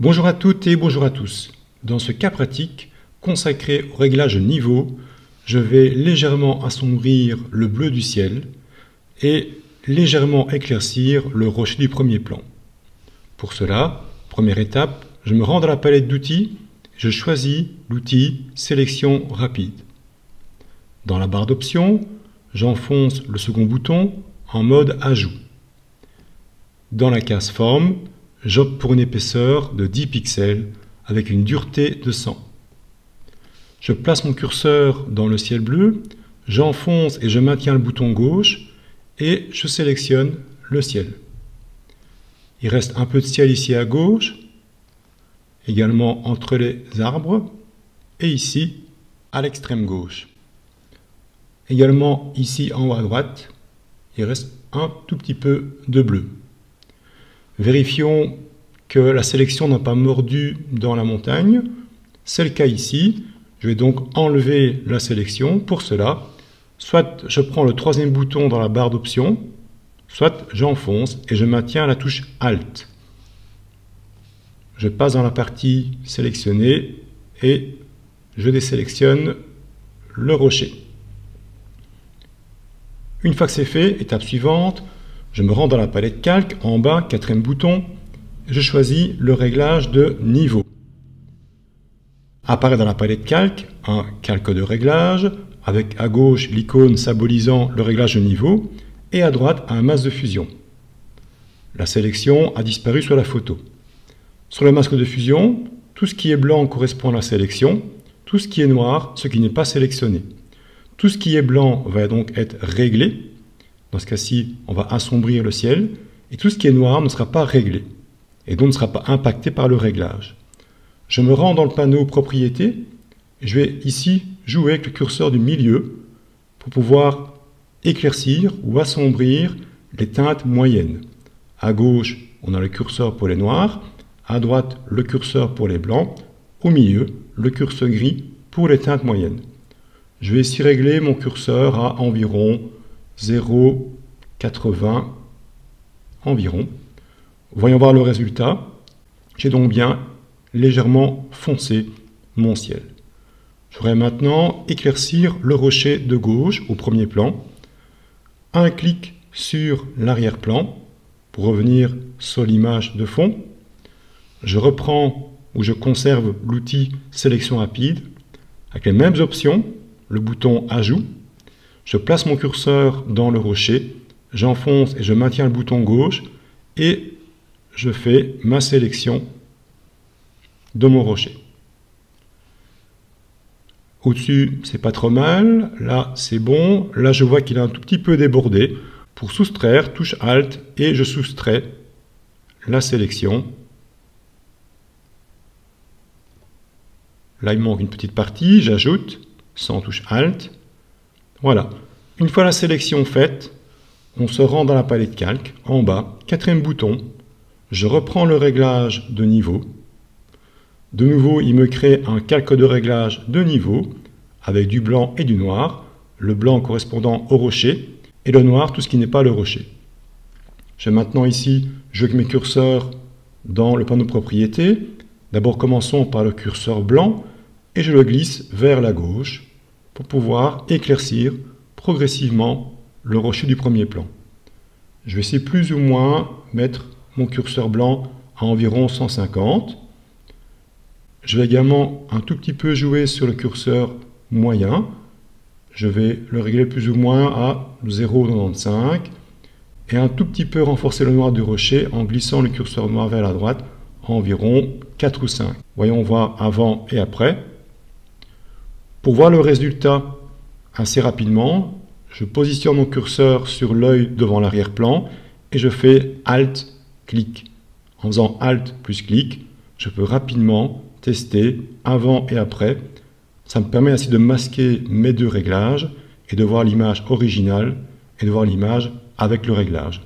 Bonjour à toutes et bonjour à tous. Dans ce cas pratique, consacré au réglage niveau, je vais légèrement assombrir le bleu du ciel et légèrement éclaircir le rocher du premier plan. Pour cela, première étape, je me rends dans la palette d'outils, je choisis l'outil Sélection rapide. Dans la barre d'options, j'enfonce le second bouton en mode Ajout. Dans la case Forme, j'opte pour une épaisseur de 10 pixels avec une dureté de 100. Je place mon curseur dans le ciel bleu, j'enfonce et je maintiens le bouton gauche et je sélectionne le ciel. Il reste un peu de ciel ici à gauche, également entre les arbres et ici à l'extrême gauche. Également ici en haut à droite, il reste un tout petit peu de bleu. Vérifions que la sélection n'a pas mordu dans la montagne. C'est le cas ici. Je vais donc enlever la sélection. Pour cela, soit je prends le troisième bouton dans la barre d'options, soit j'enfonce et je maintiens la touche Alt. Je passe dans la partie sélectionnée et je désélectionne le rocher. Une fois que c'est fait, étape suivante, je me rends dans la palette calque, en bas, quatrième bouton, je choisis le réglage de niveau. Apparaît dans la palette calque un calque de réglage, avec à gauche l'icône symbolisant le réglage de niveau, et à droite un masque de fusion. La sélection a disparu sur la photo. Sur le masque de fusion, tout ce qui est blanc correspond à la sélection, tout ce qui est noir, ce qui n'est pas sélectionné. Tout ce qui est blanc va donc être réglé. Dans ce cas-ci, on va assombrir le ciel, et tout ce qui est noir ne sera pas réglé, et donc ne sera pas impacté par le réglage. Je me rends dans le panneau Propriétés, et je vais ici jouer avec le curseur du milieu pour pouvoir éclaircir ou assombrir les teintes moyennes. À gauche, on a le curseur pour les noirs, à droite, le curseur pour les blancs, au milieu, le curseur gris pour les teintes moyennes. Je vais ici régler mon curseur à environ 0,80 environ. Voyons voir le résultat. J'ai donc bien légèrement foncé mon ciel. Je voudrais maintenant éclaircir le rocher de gauche au premier plan. Un clic sur l'arrière-plan pour revenir sur l'image de fond. Je reprends ou je conserve l'outil Sélection rapide avec les mêmes options, le bouton Ajout. Je place mon curseur dans le rocher, j'enfonce et je maintiens le bouton gauche et je fais ma sélection de mon rocher. Au-dessus, c'est pas trop mal. Là, c'est bon. Là, je vois qu'il a un tout petit peu débordé. Pour soustraire, touche Alt et je soustrais la sélection. Là, il manque une petite partie. J'ajoute sans touche Alt. Voilà. Une fois la sélection faite, on se rend dans la palette calque, en bas, quatrième bouton. Je reprends le réglage de niveau. De nouveau, il me crée un calque de réglage de niveau avec du blanc et du noir. Le blanc correspondant au rocher et le noir, tout ce qui n'est pas le rocher. Je vais maintenant ici jouer avec mes curseurs dans le panneau Propriétés. D'abord, commençons par le curseur blanc et je le glisse vers la gauche pour pouvoir éclaircir progressivement le rocher du premier plan. Je vais essayer plus ou moins mettre mon curseur blanc à environ 150. Je vais également un tout petit peu jouer sur le curseur moyen. Je vais le régler plus ou moins à 0,95 et un tout petit peu renforcer le noir du rocher en glissant le curseur noir vers la droite à environ 4 ou 5. Voyons voir avant et après. Pour voir le résultat assez rapidement, je positionne mon curseur sur l'œil devant l'arrière-plan et je fais Alt-clic. En faisant Alt plus clic, je peux rapidement tester avant et après. Ça me permet ainsi de masquer mes deux réglages et de voir l'image originale et de voir l'image avec le réglage.